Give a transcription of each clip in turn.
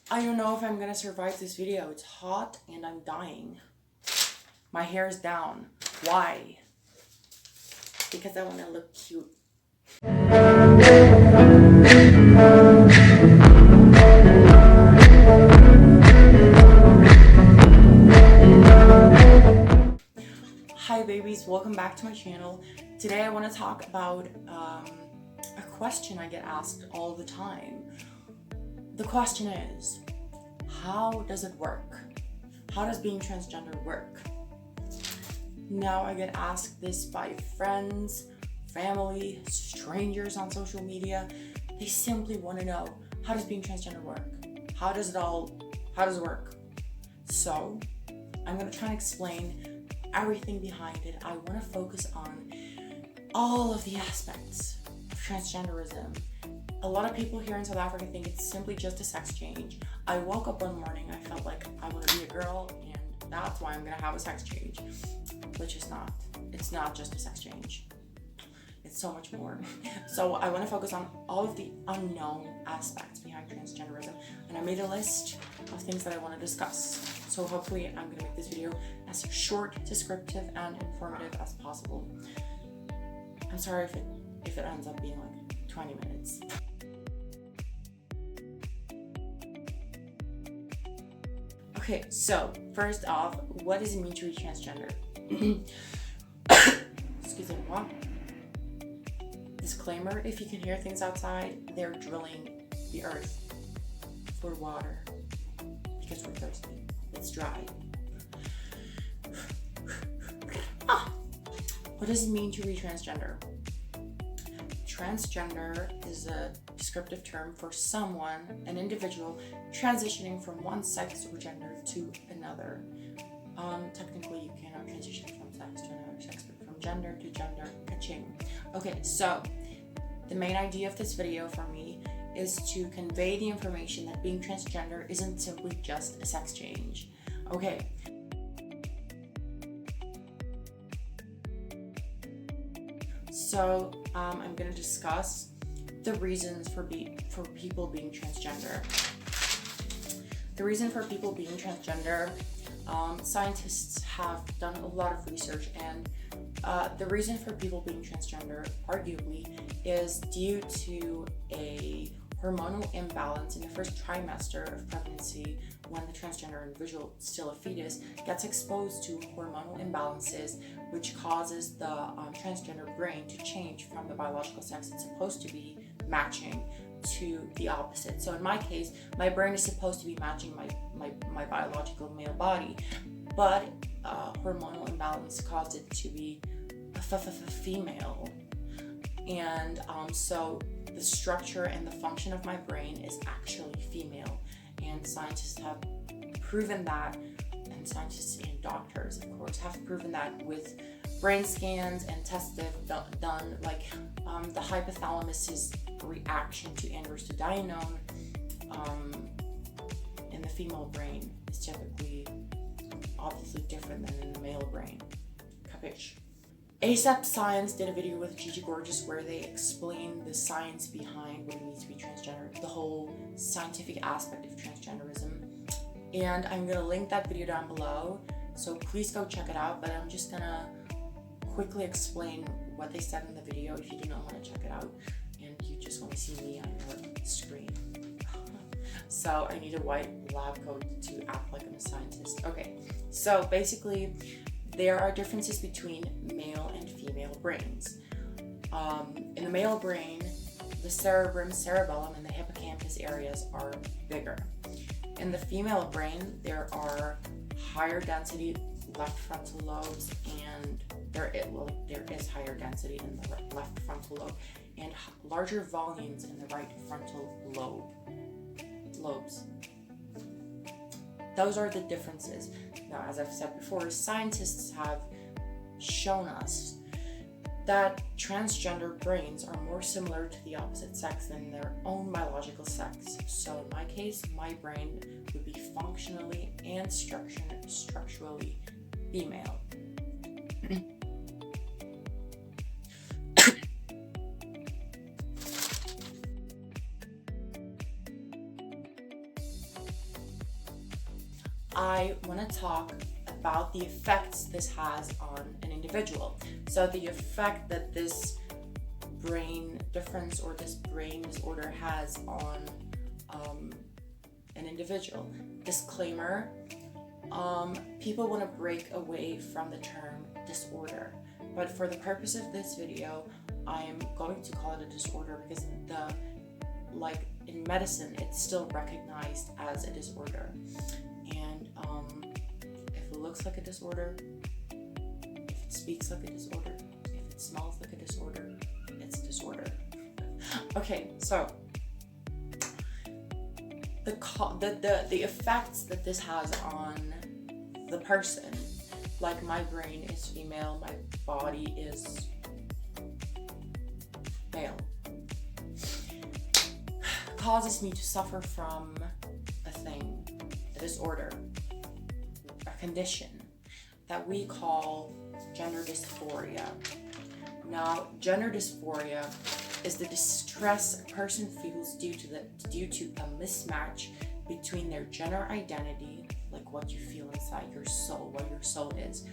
I don't know if I'm gonna survive this video. It's hot and I'm dying. My hair is down. Why? Because I want to look cute. Hi babies, welcome back to my channel. Today I want to talk about a question I get asked all the time. The question is, how does it work? How does being transgender work? Now I get asked this by friends, family, strangers on social media. They simply want to know, how does being transgender work? How does it work? So I'm going to try and explain everything behind it. I want to focus on all of the aspects of transgenderism. A lot of people here in South Africa think it's simply just a sex change. I woke up one morning, I felt like I want to be a girl, and that's why I'm going to have a sex change. Which is not. It's not just a sex change. It's so much more. So I want to focus on all of the unknown aspects behind transgenderism, and I made a list of things that I want to discuss. So hopefully I'm going to make this video as short, descriptive, and informative as possible. I'm sorry if it ends up being like 20 minutes. Okay, so first off, what does it mean to be transgender? Excuse me, what? Disclaimer, if you can hear things outside, they're drilling the earth for water because we're thirsty. It's dry. What does it mean to be transgender? Transgender is a descriptive term for someone, an individual, transitioning from one sex or gender to another. Technically, you cannot transition from sex to another sex, but from gender to gender, ka-ching. Okay, so the main idea of this video for me is to convey the information that being transgender isn't simply just a sex change. Okay. So I'm going to discuss the reasons for people being transgender. The reason for people being transgender, scientists have done a lot of research, and the reason for people being transgender, arguably, is due to a hormonal imbalance in the first trimester of pregnancy when the transgender individual, still a fetus, gets exposed to hormonal imbalances, which causes the transgender brain to change from the biological sex it's supposed to be matching to the opposite. So in my case, my brain is supposed to be matching my biological male body, but hormonal imbalance caused it to be a female. And so the structure and the function of my brain is actually female, and scientists have proven that, and scientists and doctors, of course, have proven that with brain scans and tests they've done, like the hypothalamus's reaction to androstenedione in the female brain is typically obviously different than in the male brain. Capiche? ASAP Science did a video with Gigi Gorgeous where they explained the science behind what it means to be transgender, the whole scientific aspect of transgenderism, and I'm gonna link that video down below, so please go check it out. But I'm just gonna quickly explain what they said in the video if you do not want to check it out and you just want to see me on your screen. So I need a white lab coat to act like I'm a scientist. Okay, so basically there are differences between male and female brains. In the male brain, the cerebrum, cerebellum, and the hippocampus areas are bigger. In the female brain, there are higher density left frontal lobes, and there is higher density in the left frontal lobe, and larger volumes in the right frontal lobes. Those are the differences. Now, as I've said before, scientists have shown us that transgender brains are more similar to the opposite sex than their own biological sex. So in my case, my brain would be functionally and structurally female. I want to talk about the effects this has on an individual. So the effect that this brain difference or this brain disorder has on an individual. Disclaimer, people want to break away from the term disorder, but for the purpose of this video, I am going to call it a disorder because in medicine, it's still recognized as a disorder. And if it looks like a disorder, if it speaks like a disorder, if it smells like a disorder, it's a disorder. Okay, so the effects that this has on the person, like my brain is female, my body is male, causes me to suffer from a disorder, a condition that we call gender dysphoria. Now, gender dysphoria is the distress a person feels due to a mismatch between their gender identity, like what you feel inside your soul, what your soul is,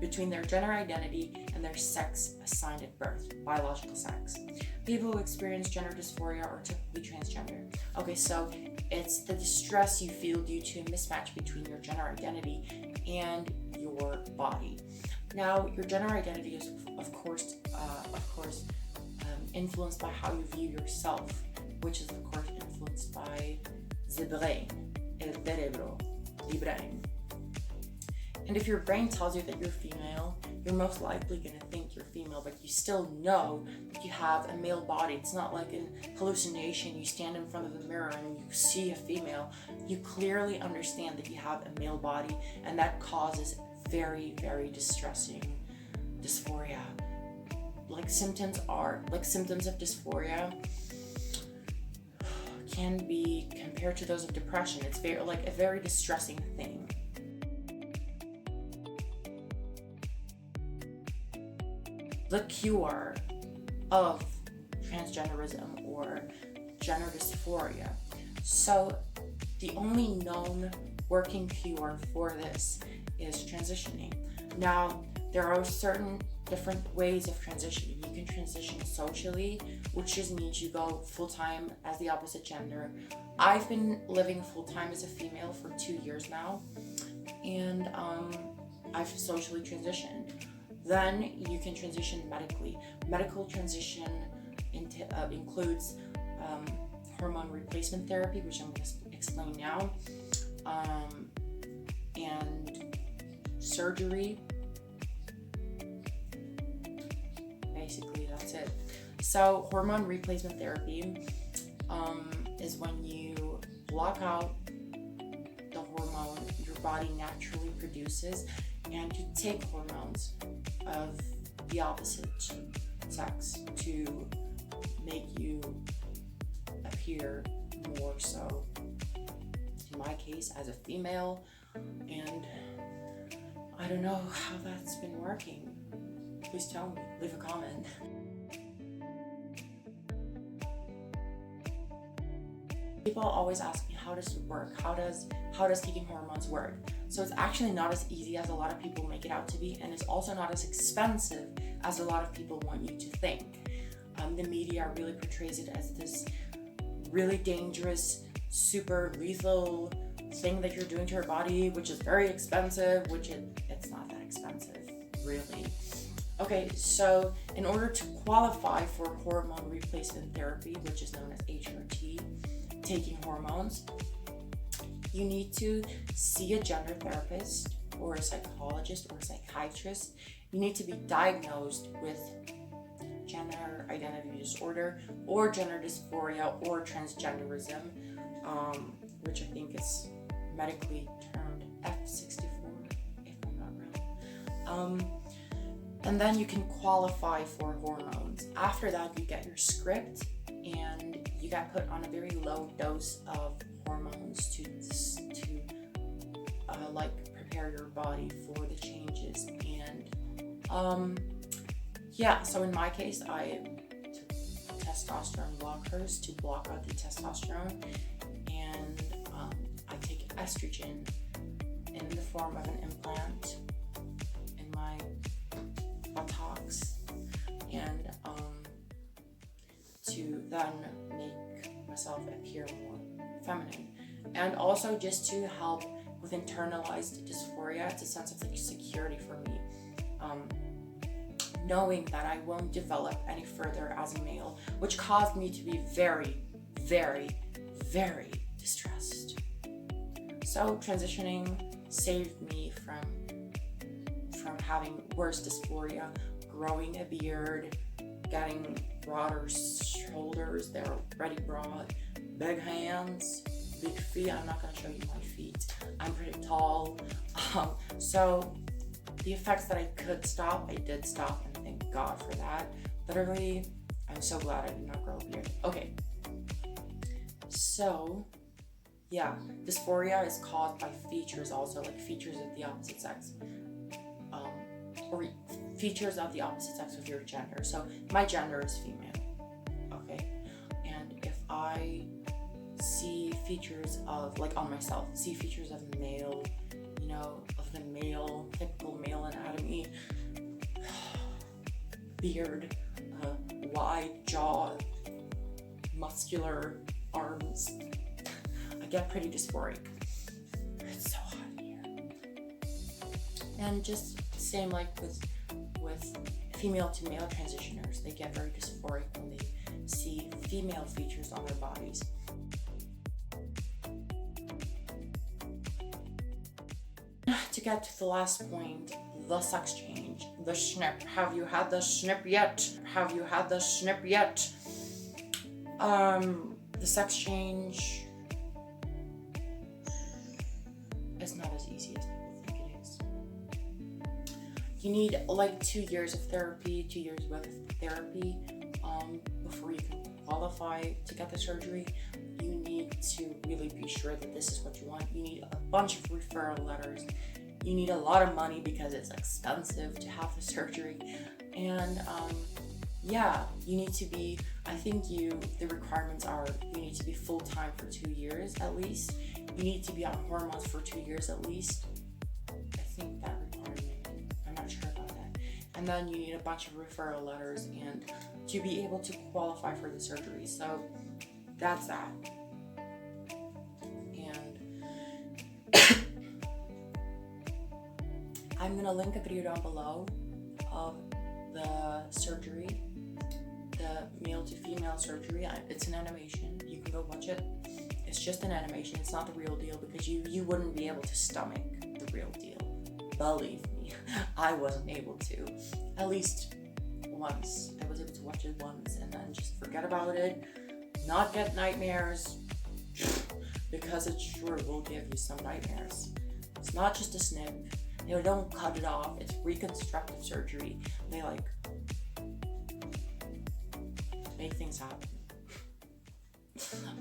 between their gender identity and their sex assigned at birth, biological sex. People who experience gender dysphoria are typically transgender. Okay, so it's the distress you feel due to a mismatch between your gender identity and your body. Now, your gender identity is, of course, influenced by how you view yourself, which is, of course, influenced by the brain, el cerebro, the brain. And if your brain tells you that you're female, you're most likely going to think you're female, but you still know that you have a male body. It's not like an hallucination. You stand in front of the mirror and you see a female. You clearly understand that you have a male body, and that causes very, very distressing dysphoria. Symptoms of dysphoria can be compared to those of depression. It's a very distressing thing. The cure of transgenderism or gender dysphoria. So the only known working cure for this is transitioning. Now, there are certain different ways of transitioning. You can transition socially, which just means you go full-time as the opposite gender. I've been living full-time as a female for 2 years now, and I've socially transitioned. Then you can transition medically. Medical transition includes hormone replacement therapy, which I'm going to explain now, and surgery. Basically, that's it. So hormone replacement therapy is when you block out the hormone your body naturally produces, and you take hormones of the opposite sex to make you appear more so, in my case, as a female. And I don't know how that's been working. Please tell me, leave a comment. People always ask me, how does it work? How does taking hormones work? So it's actually not as easy as a lot of people make it out to be, and it's also not as expensive as a lot of people want you to think. The media really portrays it as this really dangerous, super lethal thing that you're doing to your body, which is very expensive, which it's not that expensive, really. Okay, so in order to qualify for hormone replacement therapy, which is known as HRT, taking hormones, you need to see a gender therapist or a psychologist or a psychiatrist. You need to be diagnosed with gender identity disorder or gender dysphoria or transgenderism, which I think is medically termed F64, if I'm not wrong. And then you can qualify for hormones. After that, you get your script and you get put on a very low dose of hormones to prepare your body for the changes. And so in my case, I took testosterone blockers to block out the testosterone, and I take estrogen form of an implant in my buttocks, and to then make myself appear more feminine, and also just to help with internalized dysphoria. It's a sense of like security for me, knowing that I won't develop any further as a male, which caused me to be very, very, very distressed. So transitioning saved me from having worse dysphoria, growing a beard, getting broader shoulders. They're already broad, big hands, big feet. I'm not gonna show you my feet. I'm pretty tall. So the effects that I could stop, I did stop, and thank God for that. Literally, I'm so glad I did not grow a beard. Okay. So, yeah, dysphoria is caused by features also, like features of the opposite sex. Or features of the opposite sex of your gender. So, my gender is female, okay? And if I see features of, like on myself, see features of male, you know, of the male, typical male anatomy, beard, wide jaw, muscular arms, I get pretty dysphoric. It's so hot in here. And just same like with female to male transitioners, they get very dysphoric when they see female features on their bodies. To get to the last point, the sex change, the snip. Have you had the snip yet? Have you had the snip yet? The sex change is not as easy as people think it is. You need like 2 years of therapy, 2 years worth of therapy, before you can qualify to get the surgery. You need to really be sure that this is what you want. You need a bunch of referral letters. You need a lot of money because it's expensive to have the surgery. And yeah, you need to be, I think the requirements are, you need to be full-time for 2 years at least. You need to be on hormones for 2 years at least. I think that requirement, I'm not sure about that. And then you need a bunch of referral letters and to be able to qualify for the surgery. So that's that. And I'm gonna link a video down below of the surgery, the male to female surgery. It's an animation. You can go watch it. It's just an animation. It's not the real deal because you wouldn't be able to stomach the real deal. Believe me, I wasn't able to. At least once. I was able to watch it once and then just forget about it. Not get nightmares because it sure will give you some nightmares. It's not just a snip. They don't cut it off. It's reconstructive surgery. They like make things happen.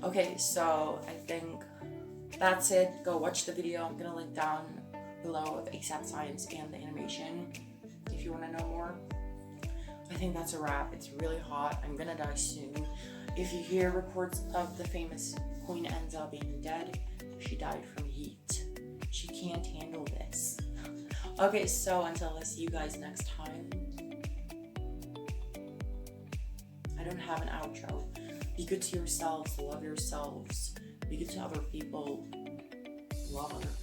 Okay, so I think that's it. Go watch the video. I'm gonna link down below of ASAP Science and the animation if you want to know more. I think that's a wrap. It's really hot. I'm gonna die soon. If you hear reports of the famous Queen Enza being dead, she died from heat. She can't handle this. Okay, so until I see you guys next time, I don't have an outro. Be good to yourselves, love yourselves, be good to other people, love other people.